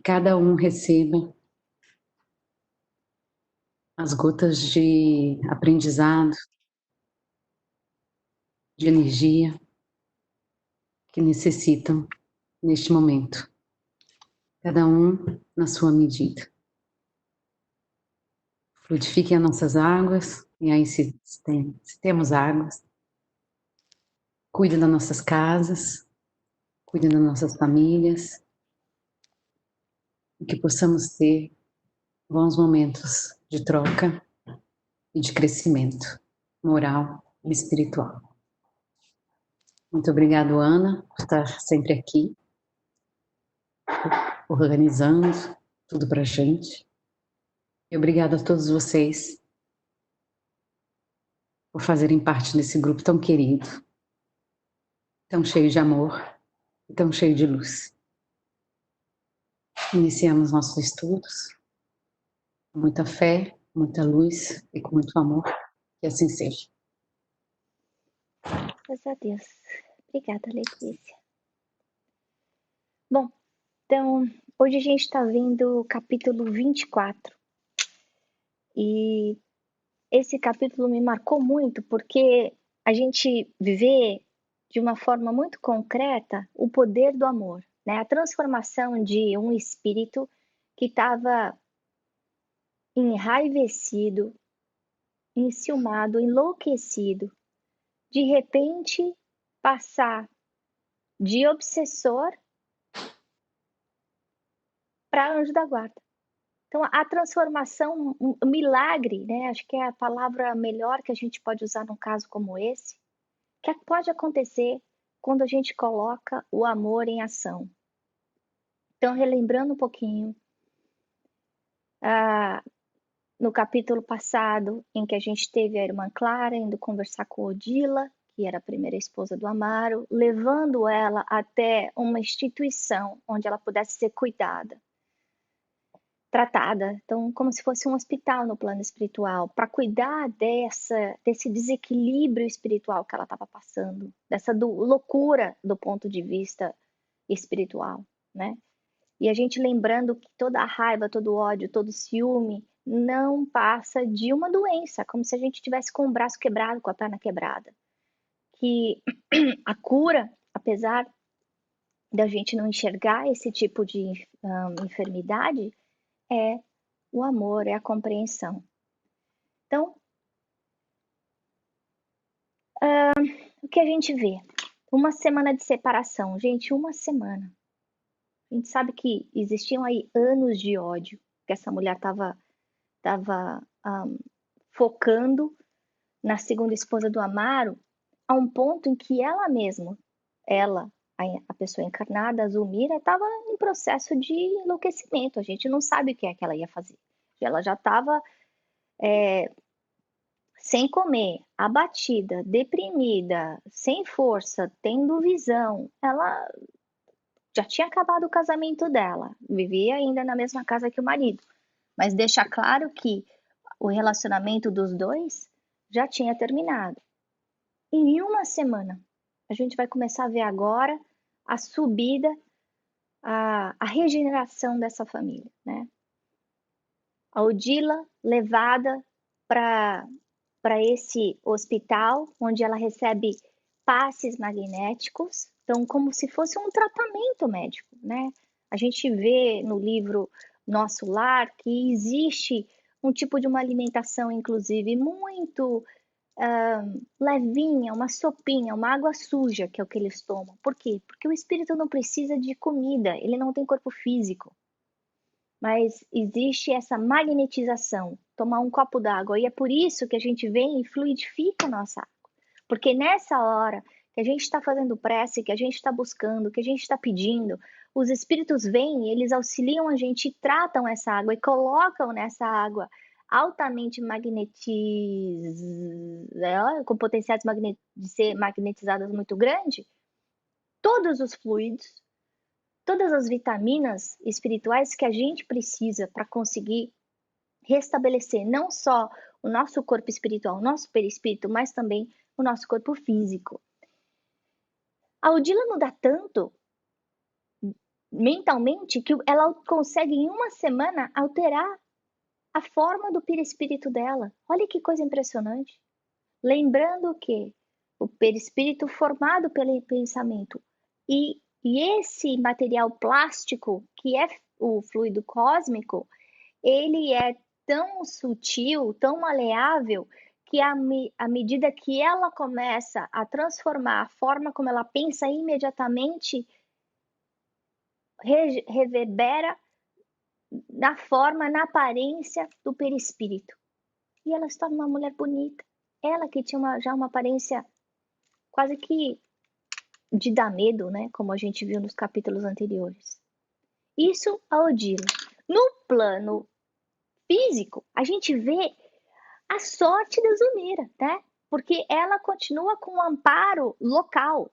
que cada um receba as gotas de aprendizado, de energia que necessitam neste momento. Cada um na sua medida. Fluidifiquem as nossas águas, e aí se temos águas, cuidem das nossas casas, cuidem das nossas famílias, e que possamos ter bons momentos de troca e de crescimento moral e espiritual. Muito obrigado, Ana, por estar sempre aqui, organizando tudo para a gente. E obrigado a todos vocês por fazerem parte desse grupo tão querido, tão cheio de amor e tão cheio de luz. Iniciamos nossos estudos com muita fé, muita luz e com muito amor. Que assim seja. Graças a Deus. Obrigada, Letícia. Bom, então, hoje a gente está vendo o capítulo 24. E esse capítulo me marcou muito porque a gente vê de uma forma muito concreta o poder do amor, né? A transformação de um espírito que estava enraivecido, enciumado, enlouquecido, de repente passar de obsessor para anjo da guarda. Então, a transformação, um milagre, né? Acho que é a palavra melhor que a gente pode usar num caso como esse, que pode acontecer quando a gente coloca o amor em ação. Então, relembrando um pouquinho, no capítulo passado, em que a gente teve a irmã Clara indo conversar com Odila, que era a primeira esposa do Amaro, levando ela até uma instituição onde ela pudesse ser cuidada, tratada, então como se fosse um hospital no plano espiritual, para cuidar desse desequilíbrio espiritual que ela estava passando, dessa loucura do ponto de vista espiritual, né? E a gente lembrando que toda a raiva, todo o ódio, todo o ciúme não passa de uma doença, como se a gente tivesse com o braço quebrado, com a perna quebrada. Que a cura, apesar da gente não enxergar esse tipo de enfermidade, é o amor, é a compreensão. Então, o que a gente vê? Uma semana de separação. Gente, uma semana. A gente sabe que existiam aí anos de ódio que essa mulher estava focando na segunda esposa do Amaro, a um ponto em que ela mesma, a pessoa encarnada, a Zulmira, estava em processo de enlouquecimento. A gente não sabe o que é que ela ia fazer. Ela já estava sem comer, abatida, deprimida, sem força, tendo visão. Ela já tinha acabado o casamento dela, vivia ainda na mesma casa que o marido, mas deixa claro que o relacionamento dos dois já tinha terminado. E em uma semana, a gente vai começar a ver agora a subida, a regeneração dessa família, né? A Odila levada para esse hospital, onde ela recebe passes magnéticos, então como se fosse um tratamento médico, né? A gente vê no livro Nosso Lar que existe um tipo de uma alimentação, inclusive, muito levinha, uma sopinha, uma água suja, que é o que eles tomam. Por quê? Porque o espírito não precisa de comida, ele não tem corpo físico. Mas existe essa magnetização, tomar um copo d'água, e é por isso que a gente vem e fluidifica a nossa água. Porque nessa hora que a gente está fazendo prece, que a gente está buscando, que a gente está pedindo, os espíritos vêm, eles auxiliam a gente, tratam essa água e colocam nessa água altamente com potenciais de ser magnetizadas muito grande, todos os fluidos, todas as vitaminas espirituais que a gente precisa para conseguir restabelecer não só o nosso corpo espiritual, o nosso perispírito, mas também o nosso corpo físico. A Odila muda tanto mentalmente que ela consegue em uma semana alterar a forma do perispírito dela. Olha que coisa impressionante. Lembrando que o perispírito formado pelo pensamento e esse material plástico, que é o fluido cósmico, ele é tão sutil, tão maleável, que à medida que ela começa a transformar a forma como ela pensa imediatamente, reverbera na forma, na aparência do perispírito. E ela se torna uma mulher bonita. Ela que tinha já uma aparência quase que de dar medo, né? Como a gente viu nos capítulos anteriores. Isso a Odila. No plano físico, a gente vê a sorte da Zulmira, né? Porque ela continua com um amparo local,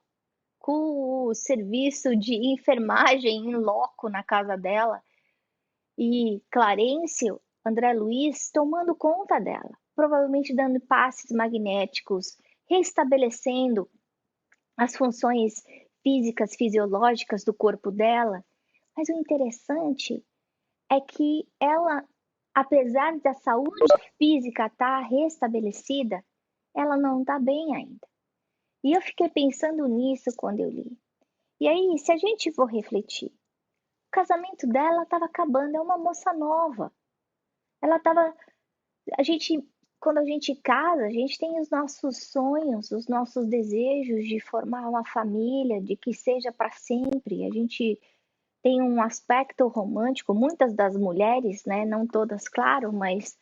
com o serviço de enfermagem em loco na casa dela, e Clarencio, André Luiz, tomando conta dela, provavelmente dando passes magnéticos, restabelecendo as funções físicas, fisiológicas do corpo dela. Mas o interessante é que ela, apesar da saúde física estar restabelecida, ela não está bem ainda. E eu fiquei pensando nisso quando eu li. E aí, se a gente for refletir, o casamento dela estava acabando, é uma moça nova. Ela estava. A gente, quando a gente casa, a gente tem os nossos sonhos, os nossos desejos de formar uma família, de que seja para sempre. A gente tem um aspecto romântico, muitas das mulheres, né, não todas, claro, mas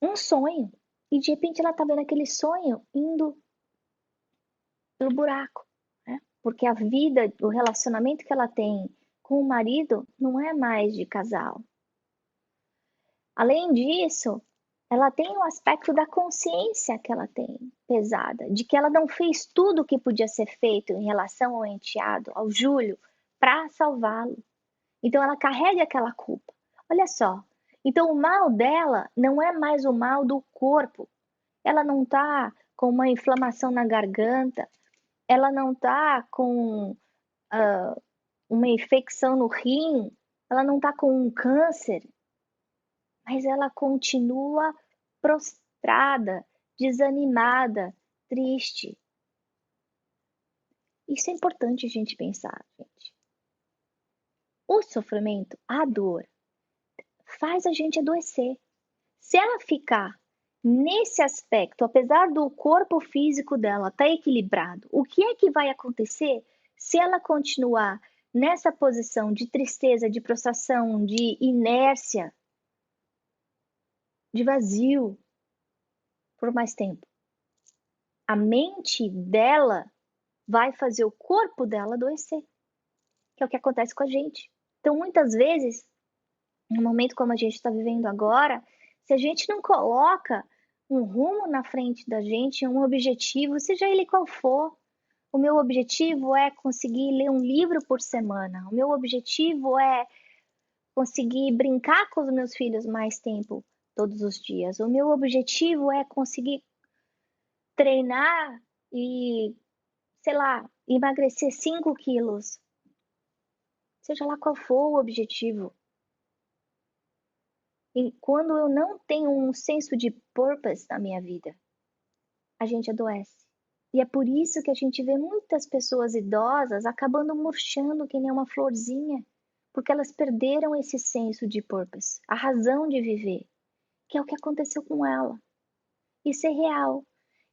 um sonho. E de repente ela tá vendo aquele sonho indo pelo buraco, né? Porque a vida, o relacionamento que ela tem com o marido não é mais de casal. Além disso, ela tem o aspecto da consciência que ela tem pesada, de que ela não fez tudo o que podia ser feito em relação ao enteado, ao Júlio, para salvá-lo. Então ela carrega aquela culpa. Olha só. Então o mal dela não é mais o mal do corpo. Ela não está com uma inflamação na garganta, ela não está com uma infecção no rim, ela não está com um câncer, mas ela continua prostrada, desanimada, triste. Isso é importante a gente pensar, gente. O sofrimento, a dor, faz a gente adoecer. Se ela ficar nesse aspecto, apesar do corpo físico dela estar equilibrado, o que é que vai acontecer se ela continuar nessa posição de tristeza, de prostração, de inércia, de vazio por mais tempo? A mente dela vai fazer o corpo dela adoecer, que é o que acontece com a gente. Então, muitas vezes, num momento como a gente está vivendo agora, se a gente não coloca um rumo na frente da gente, um objetivo, seja ele qual for. O meu objetivo é conseguir ler um livro por semana. O meu objetivo é conseguir brincar com os meus filhos mais tempo todos os dias. O meu objetivo é conseguir treinar e, sei lá, emagrecer 5 quilos. Seja lá qual for o objetivo. E quando eu não tenho um senso de purpose na minha vida, a gente adoece. E é por isso que a gente vê muitas pessoas idosas acabando murchando que nem uma florzinha, porque elas perderam esse senso de purpose, a razão de viver, que é o que aconteceu com ela. Isso é real.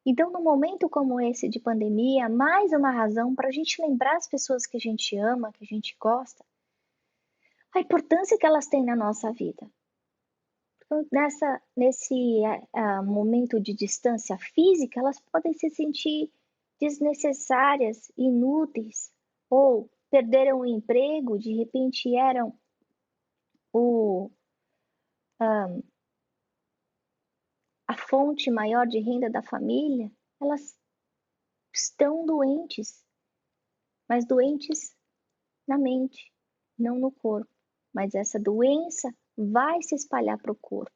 Então, num momento como esse de pandemia, mais uma razão para a gente lembrar as pessoas que a gente ama, que a gente gosta, a importância que elas têm na nossa vida. Nesse momento de distância física, elas podem se sentir desnecessárias, inúteis, ou perderam o emprego, de repente eram o, a fonte maior de renda da família, elas estão doentes, mas doentes na mente, não no corpo. Mas essa doença vai se espalhar para o corpo.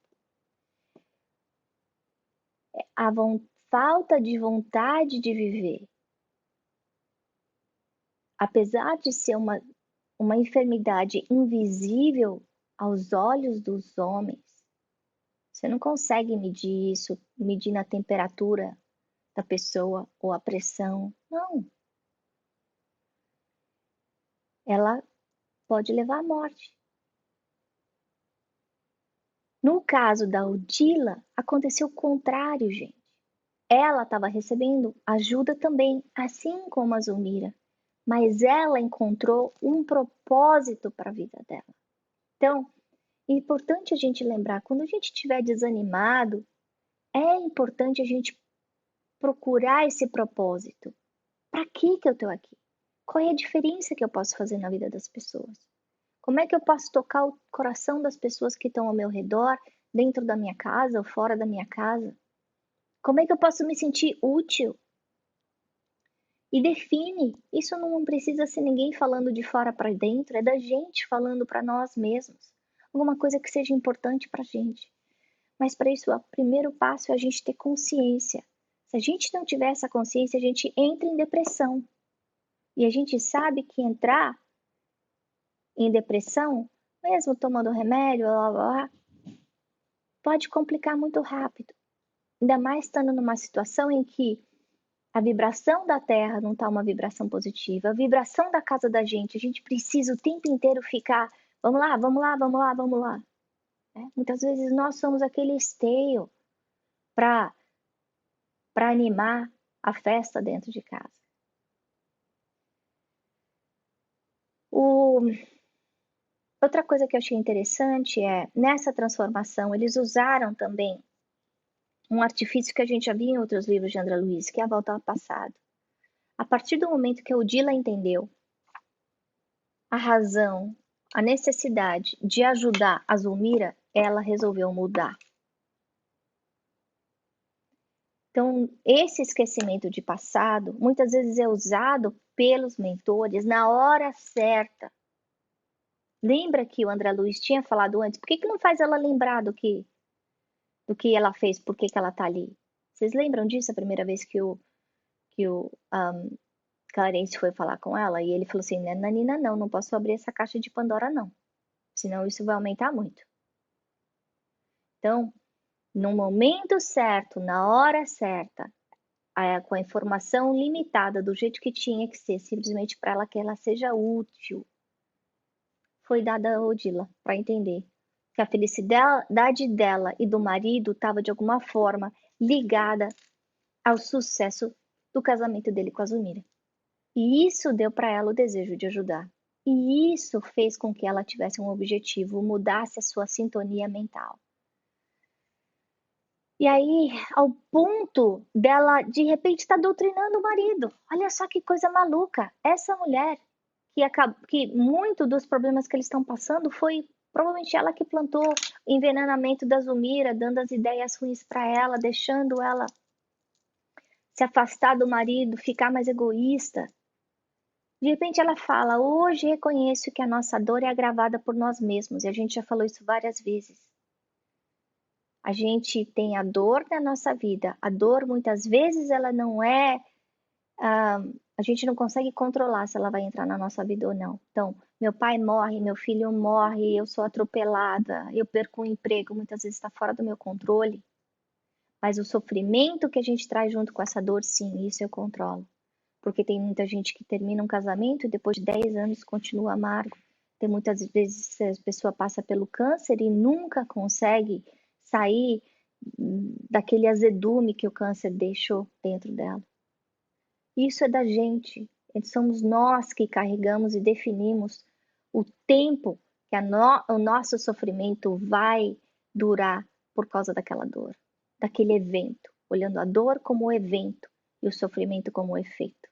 Falta de vontade de viver, apesar de ser uma enfermidade invisível aos olhos dos homens, você não consegue medir isso, medir na temperatura da pessoa ou a pressão. Não. Ela pode levar à morte. No caso da Odila, aconteceu o contrário, gente. Ela estava recebendo ajuda também, assim como a Zulmira, mas ela encontrou um propósito para a vida dela. Então, é importante a gente lembrar, quando a gente estiver desanimado, é importante a gente procurar esse propósito. Para que eu estou aqui? Qual é a diferença que eu posso fazer na vida das pessoas? Como é que eu posso tocar o coração das pessoas que estão ao meu redor, dentro da minha casa ou fora da minha casa? Como é que eu posso me sentir útil? E define. Isso não precisa ser ninguém falando de fora para dentro, é da gente falando para nós mesmos. Alguma coisa que seja importante para a gente. Mas para isso, o primeiro passo é a gente ter consciência. Se a gente não tiver essa consciência, a gente entra em depressão. E a gente sabe que entrar em depressão, mesmo tomando remédio, blá, blá, blá, pode complicar muito rápido. Ainda mais estando numa situação em que a vibração da Terra não está uma vibração positiva, a vibração da casa da gente, a gente precisa o tempo inteiro ficar, vamos lá, vamos lá, vamos lá, vamos lá. Muitas vezes nós somos aquele esteio para animar a festa dentro de casa. Outra coisa que eu achei interessante é, nessa transformação, eles usaram também um artifício que a gente já viu em outros livros de André Luiz, que é a volta ao passado. A partir do momento que a Odila entendeu a razão, a necessidade de ajudar a Zulmira, ela resolveu mudar. Então, esse esquecimento de passado, muitas vezes é usado pelos mentores na hora certa. Lembra que o André Luiz tinha falado antes? Por que não faz ela lembrar do que ela fez, por que ela está ali? Vocês lembram disso a primeira vez que o Clarence foi falar com ela? E ele falou assim, Nanina, não posso abrir essa caixa de Pandora, não. Senão isso vai aumentar muito. Então, no momento certo, na hora certa, com a informação limitada, do jeito que tinha que ser, simplesmente para ela que ela seja útil, foi dada a Odila para entender que a felicidade dela e do marido estava de alguma forma ligada ao sucesso do casamento dele com a Zulmira. E isso deu para ela o desejo de ajudar. E isso fez com que ela tivesse um objetivo, mudasse a sua sintonia mental. E aí, ao ponto dela, de repente, estar doutrinando o marido. Olha só que coisa maluca. Essa mulher, que muito dos problemas que eles estão passando foi provavelmente ela que plantou o envenenamento da Zulmira, dando as ideias ruins para ela, deixando ela se afastar do marido, ficar mais egoísta. De repente ela fala, hoje reconheço que a nossa dor é agravada por nós mesmos. E a gente já falou isso várias vezes. A gente tem a dor na nossa vida. A dor, muitas vezes, ela não é... a gente não consegue controlar se ela vai entrar na nossa vida ou não. Então, meu pai morre, meu filho morre, eu sou atropelada, eu perco o emprego, muitas vezes está fora do meu controle. Mas o sofrimento que a gente traz junto com essa dor, sim, isso eu controlo. Porque tem muita gente que termina um casamento e depois de 10 anos continua amargo. Tem muitas vezes a pessoa passa pelo câncer e nunca consegue sair daquele azedume que o câncer deixou dentro dela. Isso é da gente. Somos nós que carregamos e definimos o tempo que o nosso sofrimento vai durar por causa daquela dor, daquele evento, olhando a dor como o evento e o sofrimento como o efeito.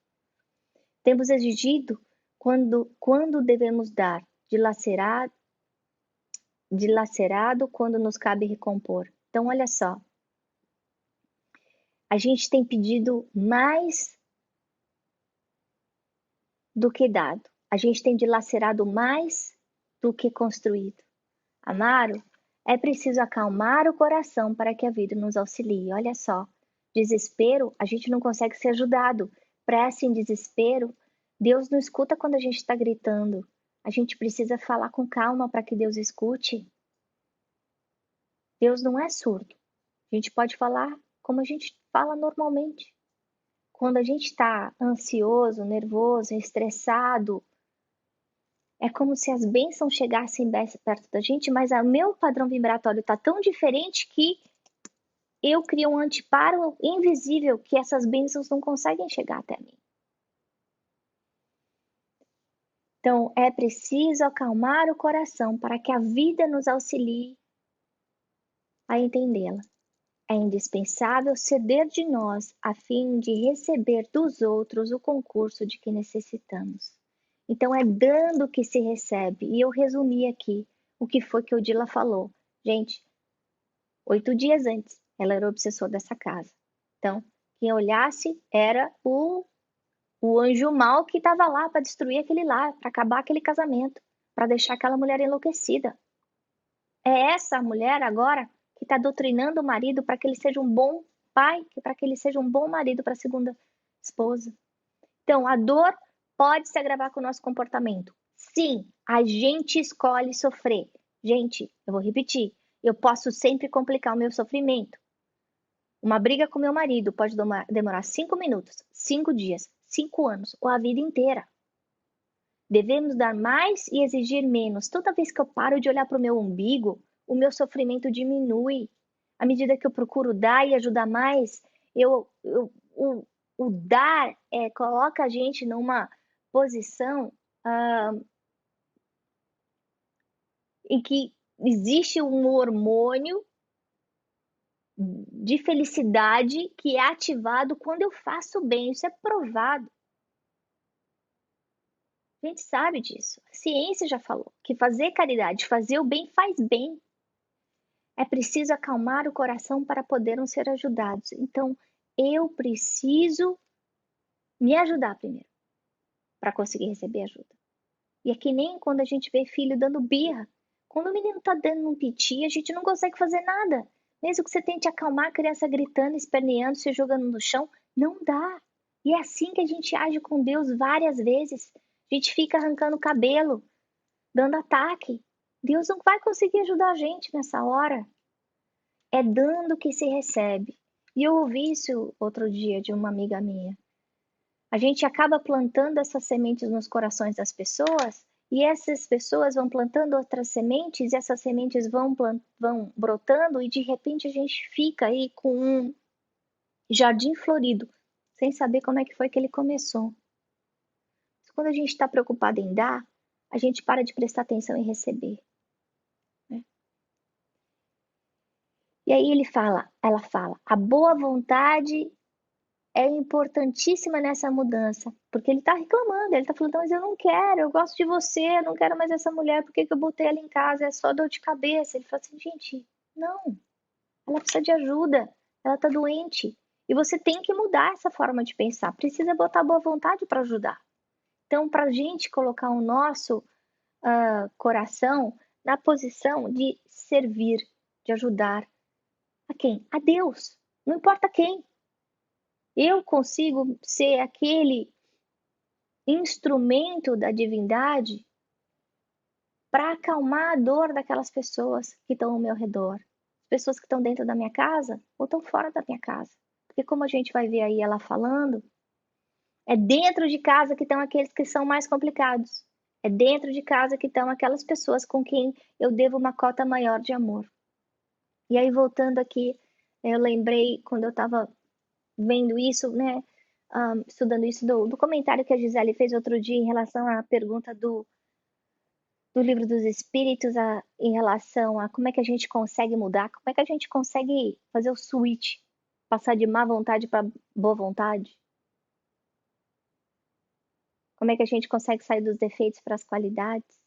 Temos exigido quando devemos dar, dilacerado quando nos cabe recompor. Então, olha só, a gente tem pedido mais do que dado. A gente tem dilacerado mais do que construído. Amaro, é preciso acalmar o coração para que a vida nos auxilie. Olha só, desespero, a gente não consegue ser ajudado. Prece em desespero Deus não escuta quando a gente está gritando. A gente precisa falar com calma para que Deus escute. Deus não é surdo. A gente pode falar como a gente fala normalmente. Quando a gente está ansioso, nervoso, estressado, é como se as bênçãos chegassem perto da gente, mas o meu padrão vibratório está tão diferente que eu crio um anteparo invisível que essas bênçãos não conseguem chegar até mim. Então, é preciso acalmar o coração para que a vida nos auxilie a entendê-la. É indispensável ceder de nós a fim de receber dos outros o concurso de que necessitamos. Então, é dando que se recebe. E eu resumi aqui o que foi que Odila falou. Gente, 8 dias antes, ela era obsessora dessa casa. Então, quem olhasse era o anjo mau que estava lá para destruir aquele lar, para acabar aquele casamento, para deixar aquela mulher enlouquecida. É essa mulher agora que está doutrinando o marido para que ele seja um bom pai, para que ele seja um bom marido para a segunda esposa. Então, a dor pode se agravar com o nosso comportamento. Sim, a gente escolhe sofrer. Gente, eu vou repetir, eu posso sempre complicar o meu sofrimento. Uma briga com meu marido pode demorar 5 minutos, 5 dias, 5 anos ou a vida inteira. Devemos dar mais e exigir menos. Toda vez que eu paro de olhar para o meu umbigo, o meu sofrimento diminui. À medida que eu procuro dar e ajudar mais, o dar coloca a gente numa posição em que existe um hormônio de felicidade que é ativado quando eu faço bem. Isso é provado. A gente sabe disso. A ciência já falou que fazer caridade, fazer o bem faz bem. É preciso acalmar o coração para podermos ser ajudados. Então, eu preciso me ajudar primeiro para conseguir receber ajuda. E é que nem quando a gente vê filho dando birra. Quando o menino está dando um piti, a gente não consegue fazer nada. Mesmo que você tente acalmar a criança gritando, esperneando, se jogando no chão, não dá. E é assim que a gente age com Deus várias vezes. A gente fica arrancando o cabelo, dando ataque. Deus não vai conseguir ajudar a gente nessa hora. É dando que se recebe. E eu ouvi isso outro dia de uma amiga minha. A gente acaba plantando essas sementes nos corações das pessoas e essas pessoas vão plantando outras sementes e essas sementes vão brotando e de repente a gente fica aí com um jardim florido, sem saber como é que foi que ele começou. Quando a gente está preocupado em dar, a gente para de prestar atenção em receber. Né? E aí ela fala, a boa vontade é importantíssima nessa mudança, porque ele está reclamando, ele está falando, mas eu não quero, eu gosto de você, eu não quero mais essa mulher, por que eu botei ela em casa, é só dor de cabeça. Ele fala assim, gente, não, ela precisa de ajuda, ela está doente, e você tem que mudar essa forma de pensar, precisa botar boa vontade para ajudar. Então, para a gente colocar o nosso coração na posição de servir, de ajudar a quem? A Deus, não importa quem. Eu consigo ser aquele instrumento da divindade para acalmar a dor daquelas pessoas que estão ao meu redor. Pessoas que estão dentro da minha casa ou estão fora da minha casa. Porque como a gente vai ver aí ela falando, é dentro de casa que estão aqueles que são mais complicados. É dentro de casa que estão aquelas pessoas com quem eu devo uma cota maior de amor. E aí, voltando aqui, eu lembrei quando eu estava vendo isso, né, estudando isso do comentário que a Gisele fez outro dia em relação à pergunta do Livro dos Espíritos em relação a como é que a gente consegue mudar, como é que a gente consegue fazer o switch, passar de má vontade para boa vontade. Como é que a gente consegue sair dos defeitos para as qualidades?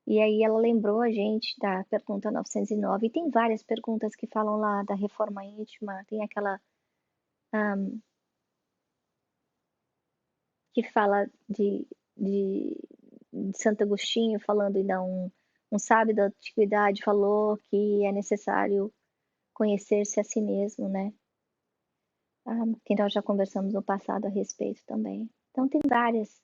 E aí ela lembrou a gente da pergunta 909, e tem várias perguntas que falam lá da reforma íntima, tem aquela que fala de Santo Agostinho, falando ainda um sábio da antiguidade falou que é necessário conhecer-se a si mesmo, né? Que nós já conversamos no passado a respeito também. Então tem várias.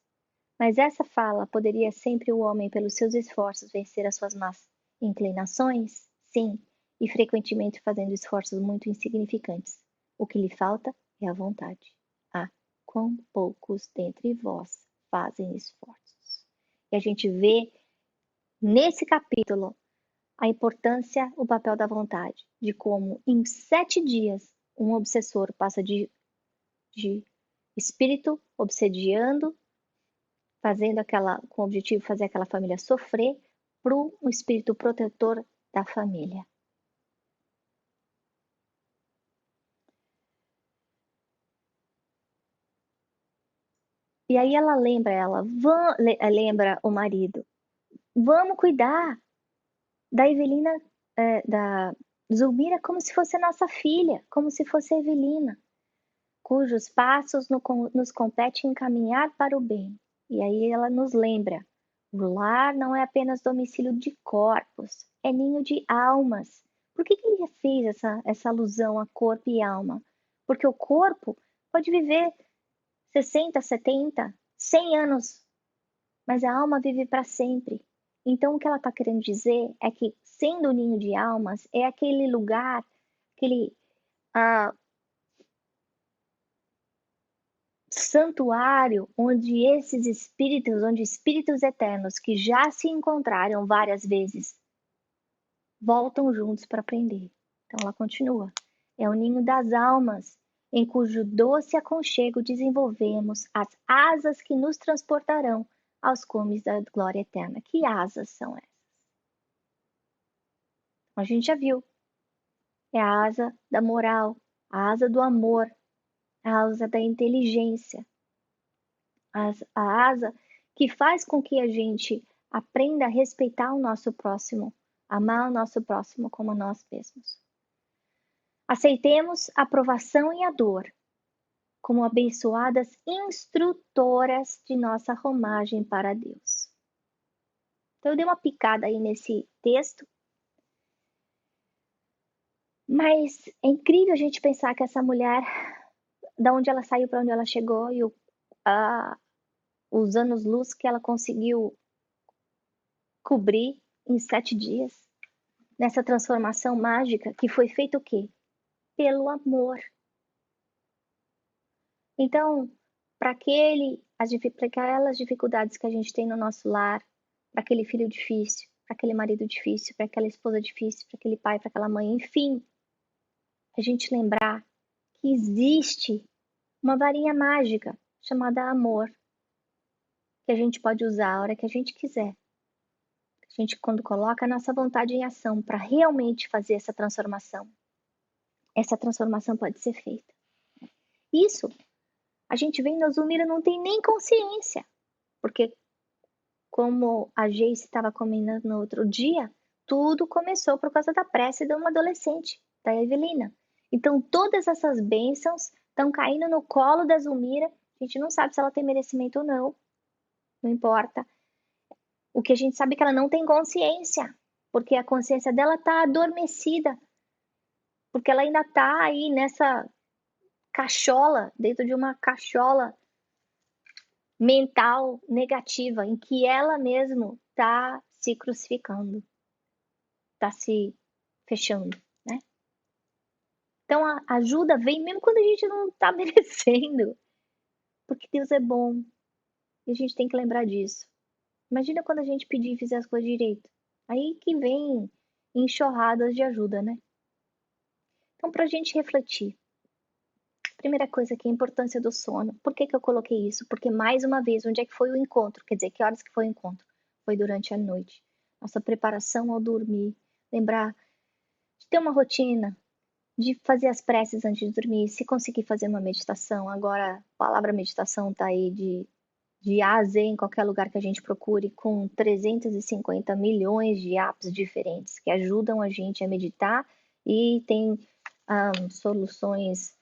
Mas essa fala, poderia sempre o homem, pelos seus esforços, vencer as suas más inclinações? Sim, e frequentemente fazendo esforços muito insignificantes. O que lhe falta é a vontade. Ah, quão poucos dentre vós fazem esforços. E a gente vê nesse capítulo a importância, o papel da vontade, de como em 7 dias um obsessor passa de espírito obsediando, fazendo com o objetivo de fazer aquela família sofrer, para um espírito protetor da família. E aí ela lembra o marido, vamos cuidar da Evelina, da Zulmira como se fosse nossa filha, como se fosse a Evelina, cujos passos nos compete encaminhar para o bem. E aí ela nos lembra, o lar não é apenas domicílio de corpos, é ninho de almas. Por que ele fez essa alusão a corpo e alma? Porque o corpo pode viver 60, 70, 100 anos, mas a alma vive para sempre. Então, o que ela está querendo dizer é que, sendo o ninho de almas, é aquele lugar, aquele santuário onde espíritos eternos que já se encontraram várias vezes, voltam juntos para aprender. Então, ela continua. É o ninho das almas, em cujo doce aconchego desenvolvemos as asas que nos transportarão aos cumes da glória eterna. Que asas são essas? A gente já viu. É a asa da moral, a asa do amor, a asa da inteligência, a asa que faz com que a gente aprenda a respeitar o nosso próximo, amar o nosso próximo como a nós mesmos. Aceitemos a provação e a dor como abençoadas instrutoras de nossa romagem para Deus. Então, eu dei uma picada aí nesse texto, mas é incrível a gente pensar que essa mulher, da onde ela saiu para onde ela chegou, e os anos-luz que ela conseguiu cobrir em 7 dias, nessa transformação mágica, que foi feita o quê? Pelo amor. Então, para aquelas dificuldades que a gente tem no nosso lar, para aquele filho difícil, para aquele marido difícil, para aquela esposa difícil, para aquele pai, para aquela mãe, enfim, a gente lembrar que existe uma varinha mágica chamada amor, que a gente pode usar a hora que a gente quiser. A gente, quando coloca a nossa vontade em ação para realmente fazer essa transformação pode ser feita. Isso, a gente vê na Zulmira, não tem nem consciência, porque como a Geice estava comentando no outro dia, tudo começou por causa da prece de uma adolescente, da Evelina. Então, todas essas bênçãos estão caindo no colo da Zulmira. A gente não sabe se ela tem merecimento ou não. Não importa. O que a gente sabe é que ela não tem consciência, porque a consciência dela está adormecida. Porque ela ainda está aí nessa cachola, dentro de uma cachola mental negativa, em que ela mesma está se crucificando, está se fechando, né? Então a ajuda vem mesmo quando a gente não está merecendo, porque Deus é bom e a gente tem que lembrar disso. Imagina quando a gente pedir e fizer as coisas direito, aí que vem enxurradas de ajuda, né? Então, para a gente refletir, primeira coisa aqui, a importância do sono. Por que eu coloquei isso? Porque, mais uma vez, onde é que foi o encontro? Quer dizer, que horas que foi o encontro? Foi durante a noite. Nossa preparação ao dormir. Lembrar de ter uma rotina, de fazer as preces antes de dormir, se conseguir fazer uma meditação. Agora, a palavra meditação está aí de A a Z em qualquer lugar que a gente procure, com 350 milhões de apps diferentes que ajudam a gente a meditar e tem soluções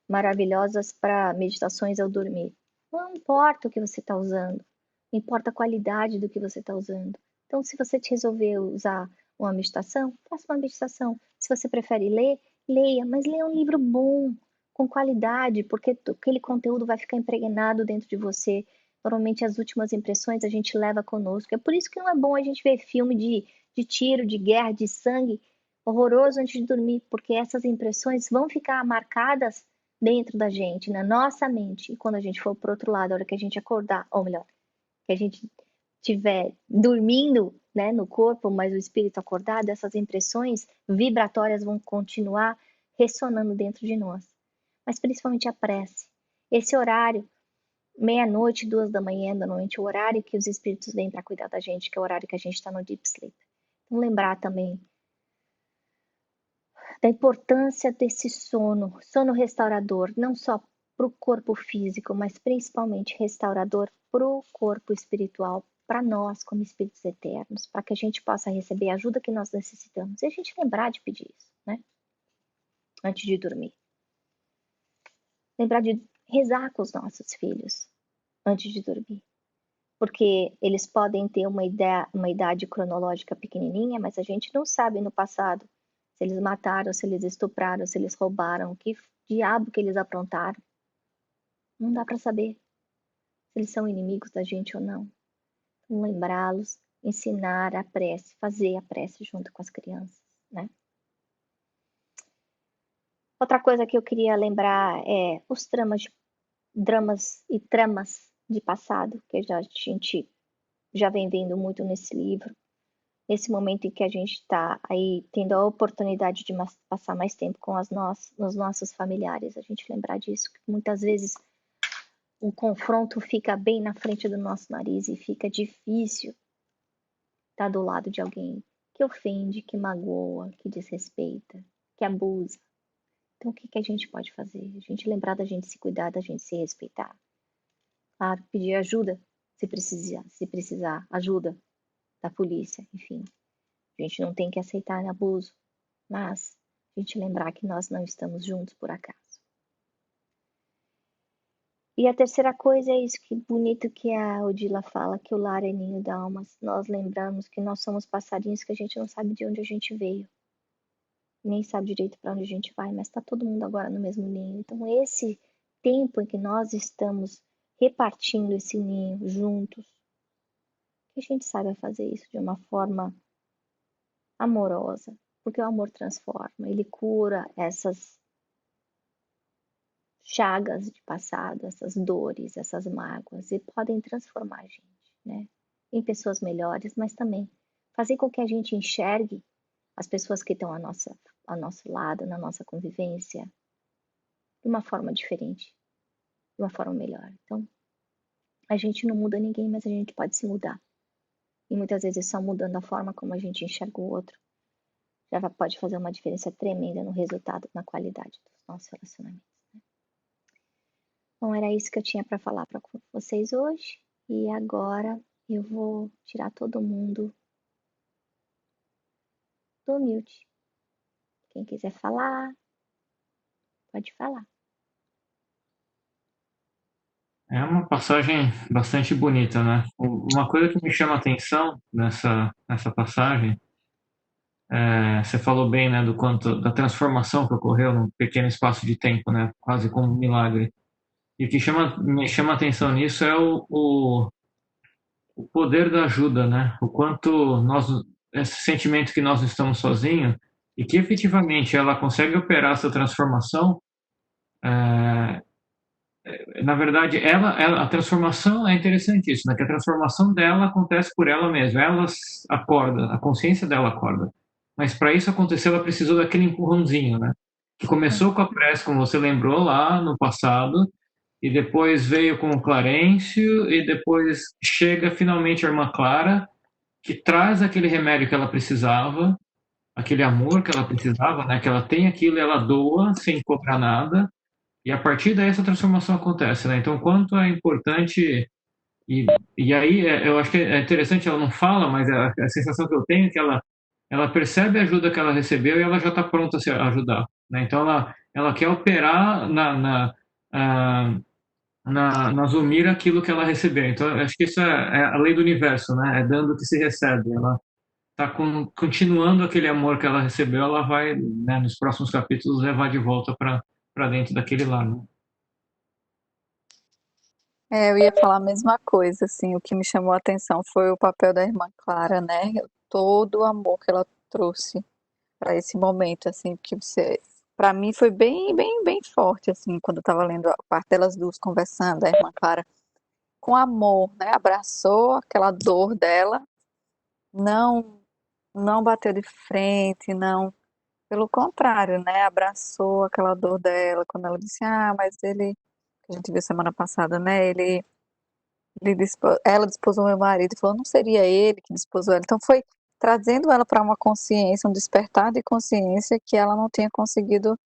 maravilhosas para meditações ao dormir. Não importa o que você está usando, importa a qualidade do que você está usando. Então, se você resolver usar uma meditação, faça uma meditação. Se você prefere ler, leia, mas leia um livro bom, com qualidade, porque aquele conteúdo vai ficar impregnado dentro de você. Normalmente as últimas impressões a gente leva conosco. É por isso que não é bom a gente ver filme de tiro, de guerra, de sangue horroroso antes de dormir, porque essas impressões vão ficar marcadas dentro da gente, na nossa mente. E quando a gente for para o outro lado, a hora que a gente acordar, ou melhor, que a gente estiver dormindo, né, no corpo, mas o espírito acordado, essas impressões vibratórias vão continuar ressonando dentro de nós. Mas principalmente a prece. Esse horário, meia-noite, 2 da manhã, normalmente o horário que os espíritos vêm para cuidar da gente, que é o horário que a gente está no deep sleep. Então lembrar também da importância desse sono restaurador, não só para o corpo físico, mas principalmente restaurador para o corpo espiritual, para nós como espíritos eternos, para que a gente possa receber a ajuda que nós necessitamos. E a gente lembrar de pedir isso, né? Antes de dormir. Lembrar de rezar com os nossos filhos antes de dormir. Porque eles podem ter uma idade cronológica pequenininha, mas a gente não sabe no passado se eles mataram, se eles estupraram, se eles roubaram, que diabo que eles aprontaram. Não dá para saber se eles são inimigos da gente ou não. Então, lembrá-los, ensinar a prece, fazer a prece junto com as crianças, né? Outra coisa que eu queria lembrar é os dramas e tramas de passado, que a gente já vem vendo muito nesse livro. Nesse momento em que a gente está aí tendo a oportunidade de passar mais tempo com os nossos familiares, a gente lembrar disso, que muitas vezes o confronto fica bem na frente do nosso nariz e fica difícil estar do lado de alguém que ofende, que magoa, que desrespeita, que abusa. Então, o que a gente pode fazer? A gente lembrar da gente se cuidar, da gente se respeitar. Claro, pedir ajuda se precisar ajuda da polícia, enfim. A gente não tem que aceitar abuso, mas a gente lembrar que nós não estamos juntos por acaso. E a terceira coisa é isso que bonito que a Odila fala, que o lar é ninho da alma. Nós lembramos que nós somos passarinhos que a gente não sabe de onde a gente veio. Nem sabe direito para onde a gente vai, mas está todo mundo agora no mesmo ninho. Então, esse tempo em que nós estamos repartindo esse ninho juntos, que a gente saiba fazer isso de uma forma amorosa, porque o amor transforma, ele cura essas chagas de passado, essas dores, essas mágoas, e podem transformar a gente, né, em pessoas melhores, mas também fazer com que a gente enxergue as pessoas que estão ao nosso lado, na nossa convivência, de uma forma diferente, de uma forma melhor. Então, a gente não muda ninguém, mas a gente pode se mudar. E muitas vezes só mudando a forma como a gente enxerga o outro, já pode fazer uma diferença tremenda no resultado, na qualidade dos nossos relacionamentos. Né? Bom, era isso que eu tinha para falar para vocês hoje. E agora eu vou tirar todo mundo do mute. Quem quiser falar, pode falar. É uma passagem bastante bonita, né? Uma coisa que me chama a atenção nessa passagem, você falou bem, né, do quanto da transformação que ocorreu num pequeno espaço de tempo, né? Quase como um milagre. E o que me chama a atenção nisso é o poder da ajuda, né? O quanto esse sentimento que nós não estamos sozinhos e que efetivamente ela consegue operar essa transformação. Na verdade, a transformação é interessantíssima, que a transformação dela acontece por ela mesma. Ela acorda, a consciência dela acorda. Mas para isso acontecer, ela precisou daquele empurrãozinho, né? Que começou com a prece, como você lembrou lá no passado, e depois veio com o Clarencio, e depois chega finalmente a irmã Clara, que traz aquele remédio que ela precisava, aquele amor que ela precisava, né? Que ela tem aquilo e ela doa sem cobrar nada. E a partir daí essa transformação acontece, né? Então, quanto é importante e, e aí eu acho que é interessante, ela não fala, mas a sensação que eu tenho é que ela percebe a ajuda que ela recebeu e ela já está pronta a se ajudar, né? Então ela quer operar na Zulmira aquilo que ela recebeu. Então eu acho que isso é a lei do universo, né? É dando o que se recebe. Ela está continuando aquele amor que ela recebeu, ela vai, né, nos próximos capítulos levar de volta para para dentro daquele lar, né? Eu ia falar a mesma coisa, assim, o que me chamou a atenção foi o papel da irmã Clara, né? Todo o amor que ela trouxe para esse momento, assim, que você, para mim foi bem, bem, bem forte, assim, quando eu estava lendo a parte delas duas conversando, a irmã Clara com amor, né? Abraçou aquela dor dela, não, não bateu de frente, não, pelo contrário, né? Abraçou aquela dor dela quando ela disse, mas ele, que a gente viu semana passada, né? Ela desposou meu marido e falou, não seria ele que desposou ela. Então foi trazendo ela para uma consciência, um despertar de consciência que ela não tinha conseguido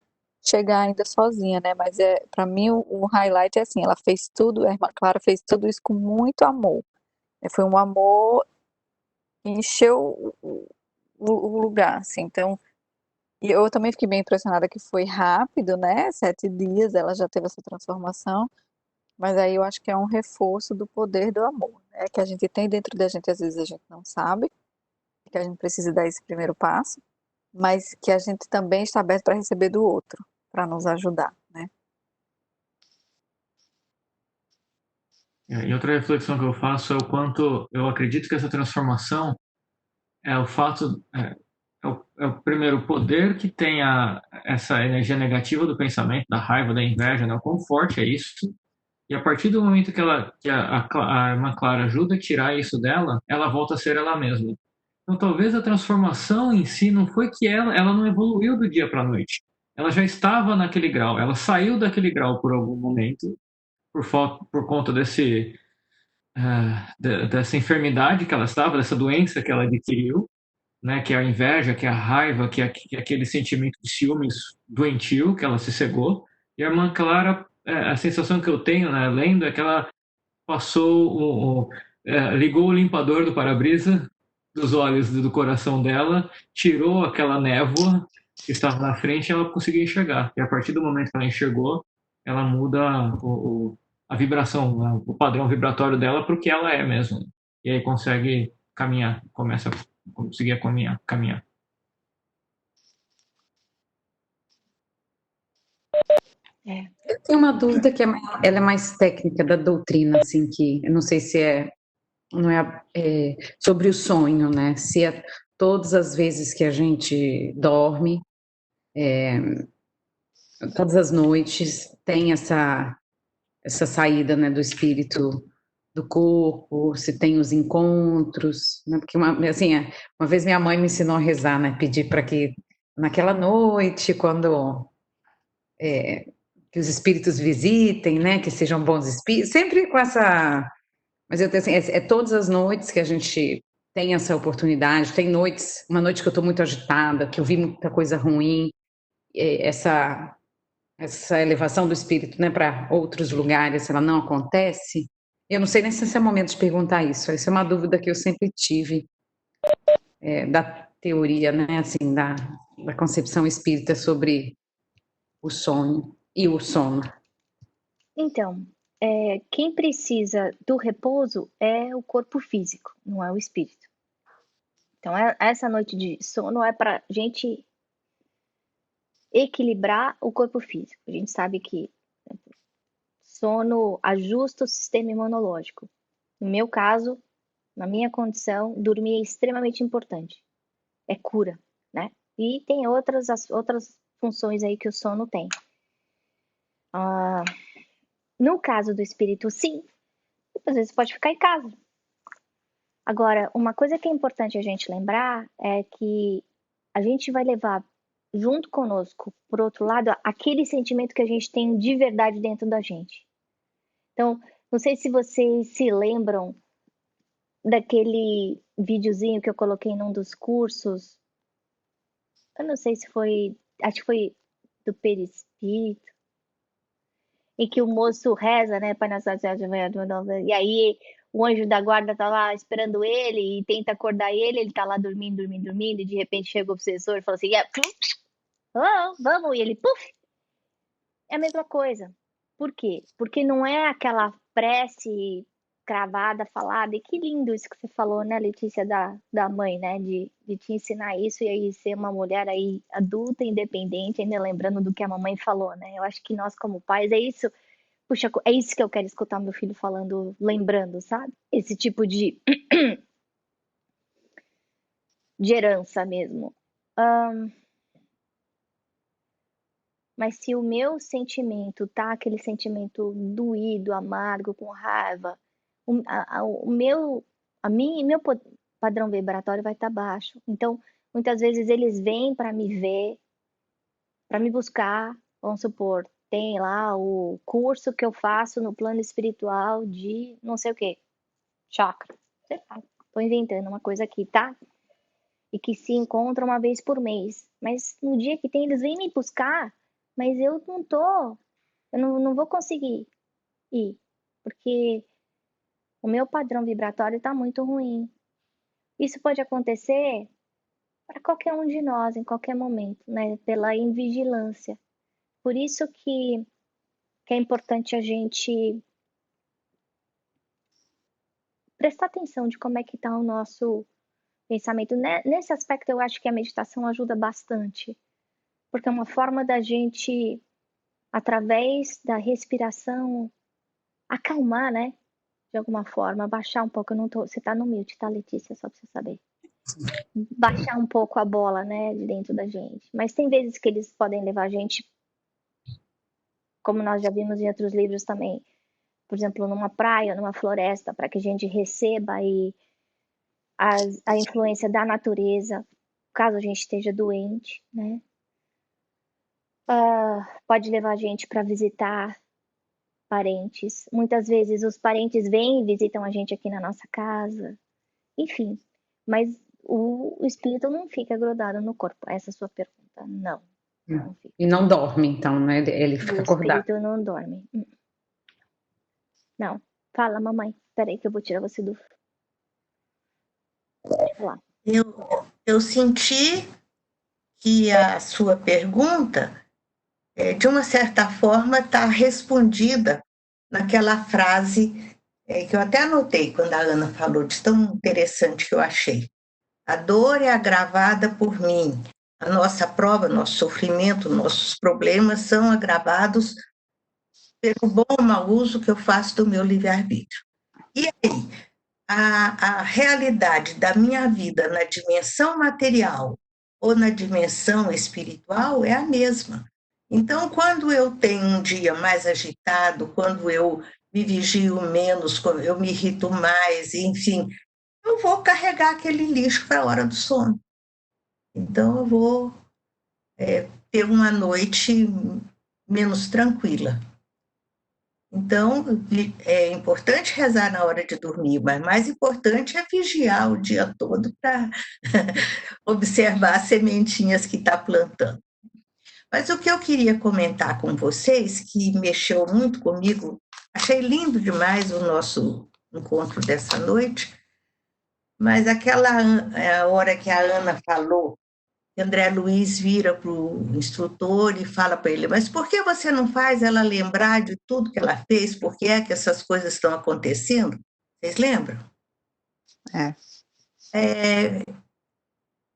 chegar ainda sozinha, né? Mas para mim o highlight é assim, ela fez tudo, a irmã Clara fez tudo isso com muito amor. Foi um amor que encheu o lugar, assim. Então, e eu também fiquei bem impressionada que foi rápido, né? 7 dias ela já teve essa transformação. Mas aí eu acho que é um reforço do poder do amor, né? Que a gente tem dentro da gente, às vezes a gente não sabe, que a gente precisa dar esse primeiro passo, mas que a gente também está aberto para receber do outro, para nos ajudar, né? E outra reflexão que eu faço é o quanto eu acredito que essa transformação é o fato, é o primeiro poder que tem essa energia negativa do pensamento, da raiva, da inveja, né? O quão forte é isso. E a partir do momento que a irmã Clara ajuda a tirar isso dela, ela volta a ser ela mesma. Então, talvez a transformação em si não foi que ela não evoluiu do dia para a noite. Ela já estava naquele grau, ela saiu daquele grau por algum momento, por conta dessa enfermidade que ela estava, dessa doença que ela adquiriu, né, que é a inveja, que é a raiva, que é aquele sentimento de ciúmes doentio, que ela se cegou. E a irmã Clara, a sensação que eu tenho, né, lendo, é que ela passou, ligou o limpador do para-brisa dos olhos do coração dela, tirou aquela névoa que estava na frente e ela conseguiu enxergar. E a partir do momento que ela enxergou, ela muda a vibração, né, o padrão vibratório dela para o que ela é mesmo. E aí consegue caminhar, começa a conseguir caminhar. Eu tenho uma dúvida que ela é mais técnica da doutrina, assim, que eu não sei se não é sobre o sonho, né? Se é todas as vezes que a gente dorme, todas as noites, tem essa saída, né, do espírito do corpo, se tem os encontros, né? Porque assim, uma vez minha mãe me ensinou a rezar, né? Pedir para que naquela noite, quando que os espíritos visitem, né? Que sejam bons espíritos, sempre com essa. Mas eu tenho assim, todas as noites que a gente tem essa oportunidade. Tem noites, uma noite que eu estou muito agitada, que eu vi muita coisa ruim, essa elevação do espírito, né, para outros lugares, ela não acontece. Eu não sei nem se é momento de perguntar isso. Essa é uma dúvida que eu sempre tive da teoria, né, assim, da concepção espírita sobre o sonho e o sono. Então, quem precisa do repouso é o corpo físico, não é o espírito. Então, essa noite de sono é para gente equilibrar o corpo físico. A gente sabe que sono ajusta o sistema imunológico. No meu caso, na minha condição, dormir é extremamente importante. É cura, né? E tem outras funções aí que o sono tem. No caso do espírito, sim, às vezes pode ficar em casa. Agora, uma coisa que é importante a gente lembrar é que a gente vai levar junto conosco, por outro lado, aquele sentimento que a gente tem de verdade dentro da gente. Então, não sei se vocês se lembram daquele videozinho que eu coloquei num dos cursos. Eu não sei se foi, acho que foi do perispírito, em que o moço reza, né, Pai Nosso e aí o anjo da guarda tá lá esperando ele e tenta acordar ele tá lá dormindo, e de repente chega o obsessor e fala assim, vamos, e ele, puf! É a mesma coisa. Por quê? Porque não é aquela prece cravada, falada. E que lindo isso que você falou, né, Letícia, da mãe, né? De te ensinar isso e aí ser uma mulher aí adulta, independente, ainda lembrando do que a mamãe falou, né? Eu acho que nós, como pais, é isso. Puxa, é isso que eu quero escutar meu filho falando, lembrando, sabe? Esse tipo de herança mesmo. Mas se o meu sentimento tá aquele sentimento doído, amargo, com raiva, o meu padrão vibratório vai estar baixo. Então, muitas vezes eles vêm para me ver, para me buscar, vamos supor, tem lá o curso que eu faço no plano espiritual de não sei o quê, chakra, sei lá, tô inventando uma coisa aqui, tá? E que se encontram uma vez por mês. Mas no dia que tem, eles vêm me buscar, mas eu não vou conseguir ir, porque o meu padrão vibratório está muito ruim. Isso pode acontecer para qualquer um de nós, em qualquer momento, né? Pela invigilância. Por isso que é importante a gente prestar atenção de como é que está o nosso pensamento. Nesse aspecto, eu acho que a meditação ajuda bastante, porque é uma forma da gente, através da respiração, acalmar, né? De alguma forma, baixar um pouco. Você tá no mute, tá, Letícia? Só pra você saber. Baixar um pouco a bola, né? De dentro da gente. Mas tem vezes que eles podem levar a gente, como nós já vimos em outros livros também, por exemplo, numa praia, numa floresta, para que a gente receba aí a influência da natureza, caso a gente esteja doente, né? Pode levar a gente para visitar parentes. Muitas vezes os parentes vêm e visitam a gente aqui na nossa casa. Enfim, mas o espírito não fica grudado no corpo. Essa é a sua pergunta. Não. Não fica. E não dorme, então, né? Ele fica acordado. O espírito não dorme. Não. Fala, mamãe. Peraí que eu vou tirar você do... Deixa eu falar. Eu senti que a sua pergunta, de uma certa forma, está respondida naquela frase que eu até anotei quando a Ana falou, de tão interessante que eu achei. A dor é agravada por mim. A nossa prova, nosso sofrimento, nossos problemas são agravados pelo bom ou mau uso que eu faço do meu livre-arbítrio. E aí, a realidade da minha vida na dimensão material ou na dimensão espiritual é a mesma. Então, quando eu tenho um dia mais agitado, quando eu me vigio menos, quando eu me irrito mais, enfim, eu vou carregar aquele lixo para a hora do sono. Então, eu vou ter uma noite menos tranquila. Então, é importante rezar na hora de dormir, mas mais importante é vigiar o dia todo para observar as sementinhas que está plantando. Mas o que eu queria comentar com vocês, que mexeu muito comigo, achei lindo demais o nosso encontro dessa noite, mas aquela hora que a Ana falou, André Luiz vira para o instrutor e fala para ele, mas por que você não faz ela lembrar de tudo que ela fez? Por que é que essas coisas estão acontecendo? Vocês lembram?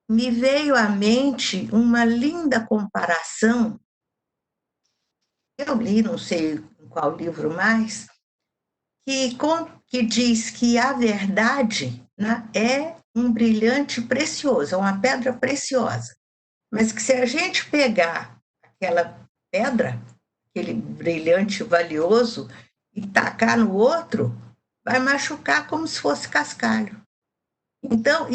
Me veio à mente uma linda comparação, eu li, não sei em qual livro mais, que diz que a verdade, né, é um brilhante precioso, é uma pedra preciosa. Mas que se a gente pegar aquela pedra, aquele brilhante valioso, e tacar no outro, vai machucar como se fosse cascalho. Então,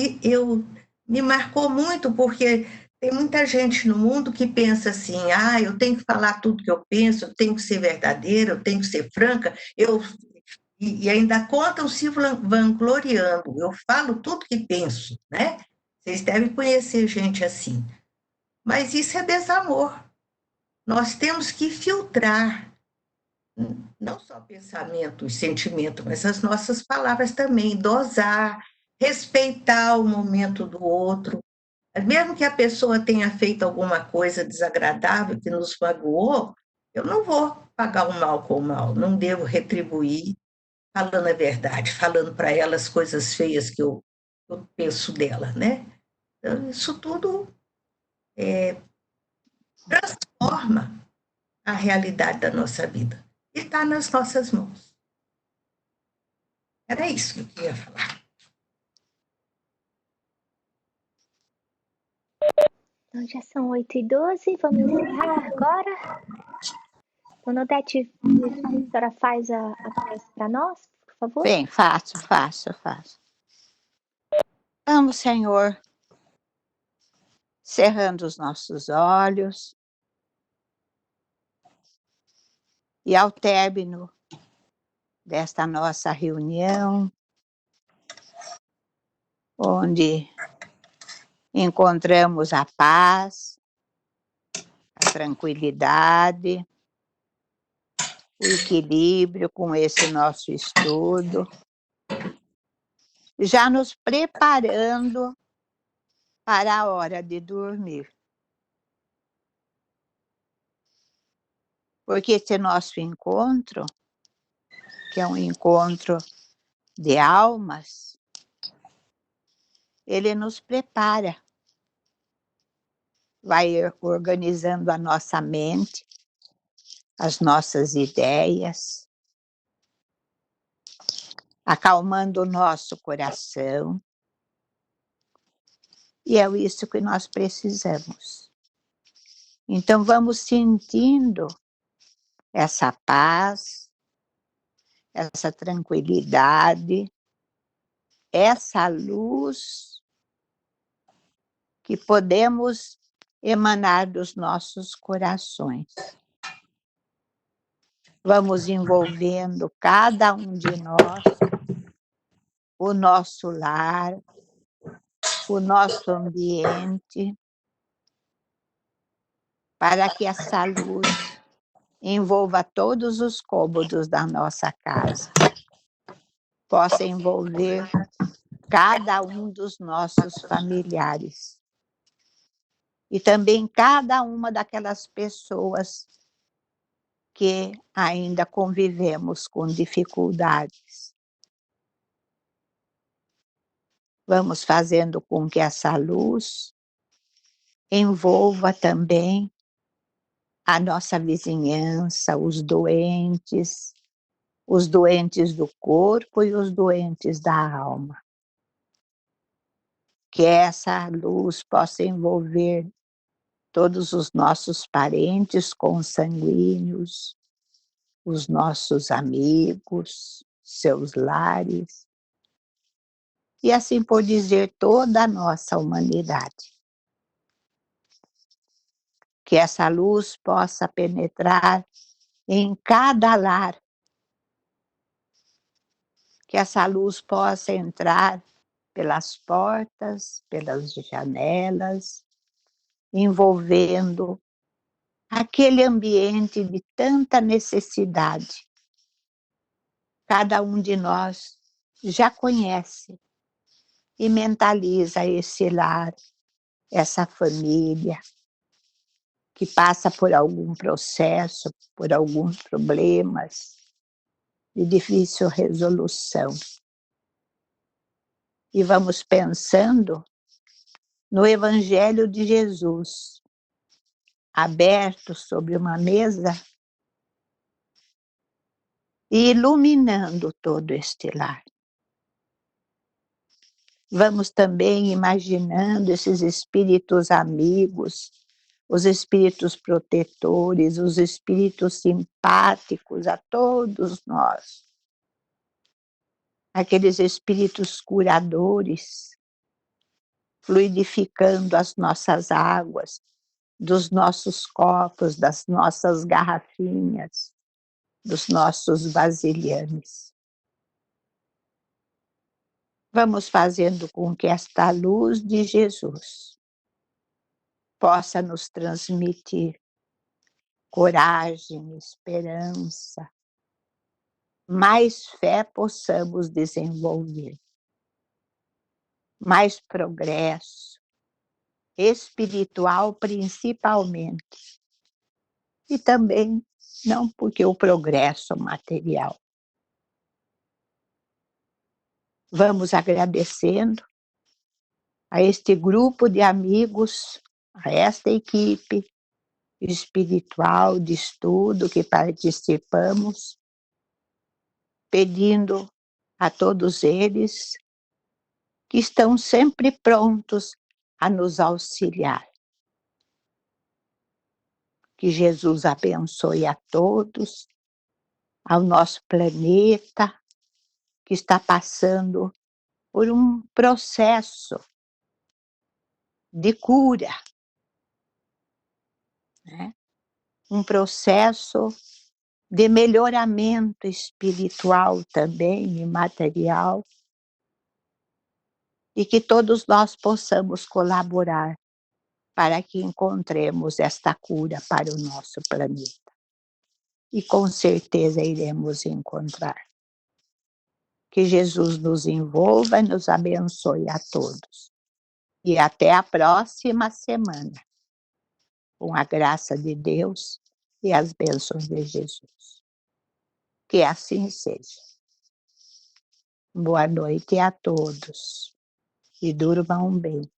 me marcou muito, porque tem muita gente no mundo que pensa assim, eu tenho que falar tudo que eu penso, eu tenho que ser verdadeira, eu tenho que ser franca, e ainda contam se vangloriando, eu falo tudo que penso, né? Vocês devem conhecer gente assim. Mas isso é desamor. Nós temos que filtrar, não só pensamento e sentimento, mas as nossas palavras também, dosar, respeitar o momento do outro. Mesmo que a pessoa tenha feito alguma coisa desagradável que nos magoou, eu não vou pagar o mal com o mal, não devo retribuir. falando a verdade, falando para ela as coisas feias que eu penso dela, né? Então, isso tudo transforma a realidade da nossa vida. E está nas nossas mãos. Era isso que eu queria falar. Então já são 8h12, vamos encerrar agora. Dona Odete, a senhora faz a prece para nós, por favor? Bem, faço. Vamos, Senhor, cerrando os nossos olhos e ao término desta nossa reunião, onde encontramos a paz, a tranquilidade, o equilíbrio com esse nosso estudo, já nos preparando para a hora de dormir. Porque esse nosso encontro, que é um encontro de almas, ele nos prepara, vai organizando a nossa mente, as nossas ideias, acalmando o nosso coração. E é isso que nós precisamos. Então vamos sentindo essa paz, essa tranquilidade, essa luz que podemos emanar dos nossos corações. Vamos envolvendo cada um de nós, o nosso lar, o nosso ambiente, para que essa luz envolva todos os cômodos da nossa casa, possa envolver cada um dos nossos familiares e também cada uma daquelas pessoas que ainda convivemos com dificuldades. Vamos fazendo com que essa luz envolva também a nossa vizinhança, os doentes do corpo e os doentes da alma. Que essa luz possa envolver todos os nossos parentes consanguíneos, os nossos amigos, seus lares, e assim por dizer, toda a nossa humanidade. Que essa luz possa penetrar em cada lar, que essa luz possa entrar pelas portas, pelas janelas, envolvendo aquele ambiente de tanta necessidade. Cada um de nós já conhece e mentaliza esse lar, essa família, que passa por algum processo, por alguns problemas de difícil resolução. E vamos pensando no Evangelho de Jesus, aberto sobre uma mesa e iluminando todo este lar. Vamos também imaginando esses espíritos amigos, os espíritos protetores, os espíritos simpáticos a todos nós. Aqueles espíritos curadores, fluidificando as nossas águas, dos nossos copos, das nossas garrafinhas, dos nossos vasilhames. Vamos fazendo com que esta luz de Jesus possa nos transmitir coragem, esperança, mais fé possamos desenvolver, mais progresso, espiritual principalmente, e também não porque o progresso material, vamos agradecendo a este grupo de amigos, a esta equipe espiritual de estudo que participamos, pedindo a todos eles que estão sempre prontos a nos auxiliar. Que Jesus abençoe a todos, ao nosso planeta, que está passando por um processo de cura, né? Um processo de melhoramento espiritual também e material, e que todos nós possamos colaborar para que encontremos esta cura para o nosso planeta. E com certeza iremos encontrar. Que Jesus nos envolva e nos abençoe a todos. E até a próxima semana, com a graça de Deus e as bênçãos de Jesus. Que assim seja. Boa noite a todos e durmam bem.